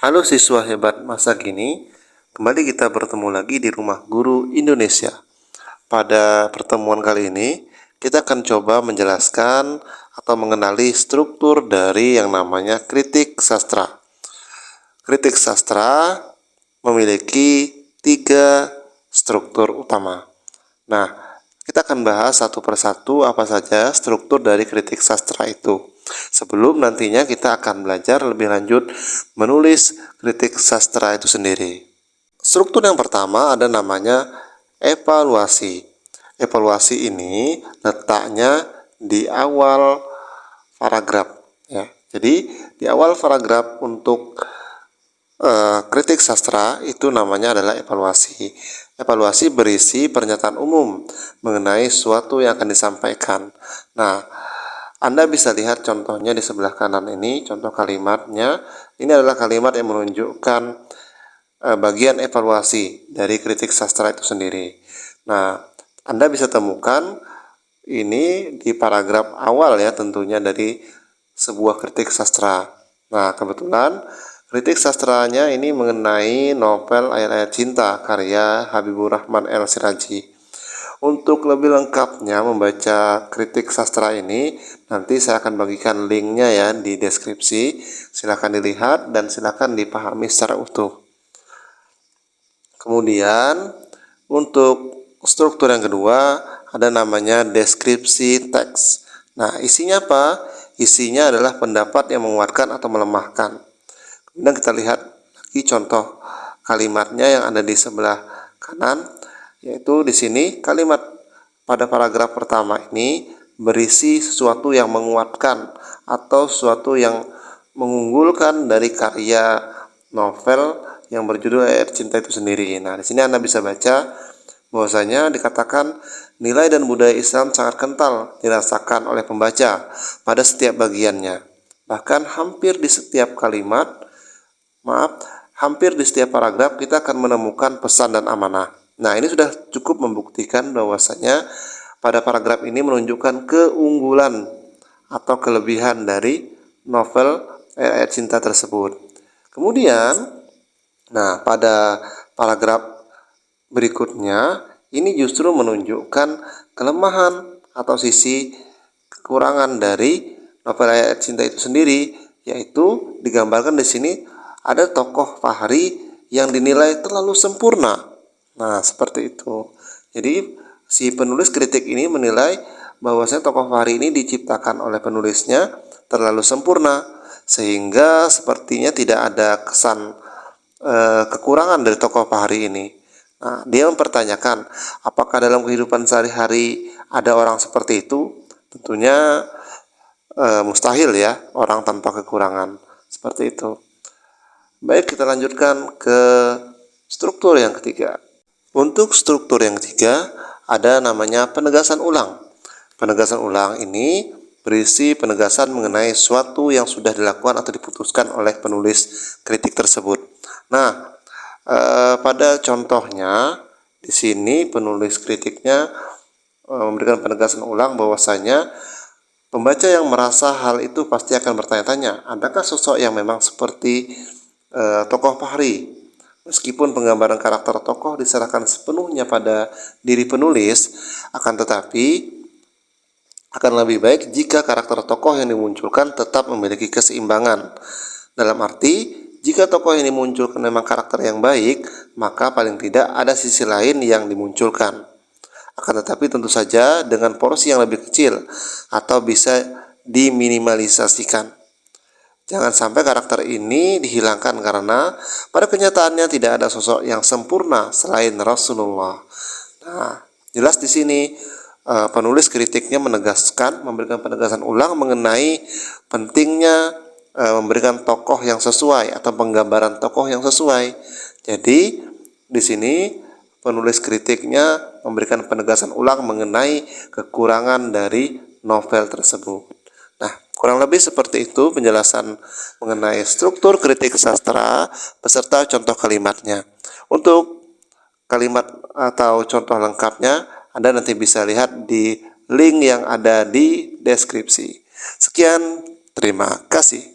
Halo siswa hebat masa kini, kembali kita bertemu lagi di Rumah Guru Indonesia. Pada pertemuan kali ini, kita akan coba menjelaskan atau mengenali struktur dari yang namanya kritik sastra. Kritik sastra memiliki 3 struktur utama. Nah, kita akan bahas satu persatu apa saja struktur dari kritik sastra itu. Sebelum nantinya kita akan belajar lebih lanjut menulis kritik sastra itu sendiri. Struktur yang pertama ada namanya evaluasi. Evaluasi ini letaknya di awal paragraf ya. Jadi di awal paragraf untuk kritik sastra itu namanya adalah evaluasi. Evaluasi berisi pernyataan umum mengenai suatu yang akan disampaikan. Nah, Anda bisa lihat contohnya di sebelah kanan ini, contoh kalimatnya. Ini adalah kalimat yang menunjukkan bagian evaluasi dari kritik sastra itu sendiri. Nah, Anda bisa temukan ini di paragraf awal ya, tentunya dari sebuah kritik sastra. Nah, kebetulan kritik sastranya ini mengenai novel Ayat-Ayat Cinta karya Habibur Rahman El-Siraji. Untuk lebih lengkapnya membaca kritik sastra ini, nanti saya akan bagikan linknya ya di deskripsi. Silakan dilihat dan silakan dipahami secara utuh. Kemudian untuk struktur yang kedua ada namanya deskripsi teks. Nah, isinya apa? Isinya adalah pendapat yang menguatkan atau melemahkan. Kemudian kita lihat lagi contoh kalimatnya yang ada di sebelah kanan, yaitu di sini kalimat pada paragraf pertama ini berisi sesuatu yang menguatkan atau sesuatu yang mengunggulkan dari karya novel yang berjudul Ayat Cinta itu sendiri. Nah, di sini Anda bisa baca bahwasanya dikatakan nilai dan budaya Islam sangat kental dirasakan oleh pembaca pada setiap bagiannya. Bahkan hampir di setiap paragraf kita akan menemukan pesan dan amanah. Nah, ini sudah cukup membuktikan bahwasanya pada paragraf ini menunjukkan keunggulan atau kelebihan dari novel Ayat Cinta tersebut. Kemudian, nah pada paragraf berikutnya ini justru menunjukkan kelemahan atau sisi kekurangan dari novel Ayat Cinta itu sendiri, yaitu digambarkan di sini ada tokoh Fahri yang dinilai terlalu sempurna. Nah, seperti itu. Jadi, si penulis kritik ini menilai bahwasanya tokoh Fahri ini diciptakan oleh penulisnya terlalu sempurna, sehingga sepertinya tidak ada kesan kekurangan dari tokoh Fahri ini. Nah, dia mempertanyakan, apakah dalam kehidupan sehari-hari ada orang seperti itu? Tentunya mustahil ya, orang tanpa kekurangan. Seperti itu. Baik, kita lanjutkan ke struktur yang ketiga. Untuk struktur yang ketiga, ada namanya penegasan ulang. Penegasan ulang ini berisi penegasan mengenai suatu yang sudah dilakukan atau diputuskan oleh penulis kritik tersebut. Nah, pada contohnya di sini penulis kritiknya memberikan penegasan ulang bahwasanya pembaca yang merasa hal itu pasti akan bertanya-tanya, adakah sosok yang memang seperti tokoh Fahri? Meskipun penggambaran karakter tokoh diserahkan sepenuhnya pada diri penulis, akan tetapi akan lebih baik jika karakter tokoh yang dimunculkan tetap memiliki keseimbangan. Dalam arti, jika tokoh yang dimunculkan memang karakter yang baik, maka paling tidak ada sisi lain yang dimunculkan. Akan tetapi tentu saja dengan porsi yang lebih kecil atau bisa diminimalisasikan. Jangan sampai karakter ini dihilangkan karena pada kenyataannya tidak ada sosok yang sempurna selain Rasulullah. Nah, jelas di sini penulis kritiknya memberikan penegasan ulang mengenai pentingnya memberikan tokoh yang sesuai atau penggambaran tokoh yang sesuai. Jadi di sini penulis kritiknya memberikan penegasan ulang mengenai kekurangan dari novel tersebut. Nah, kurang lebih seperti itu penjelasan mengenai struktur kritik sastra beserta contoh kalimatnya. Untuk kalimat atau contoh lengkapnya Anda nanti bisa lihat di link yang ada di deskripsi. Sekian, terima kasih.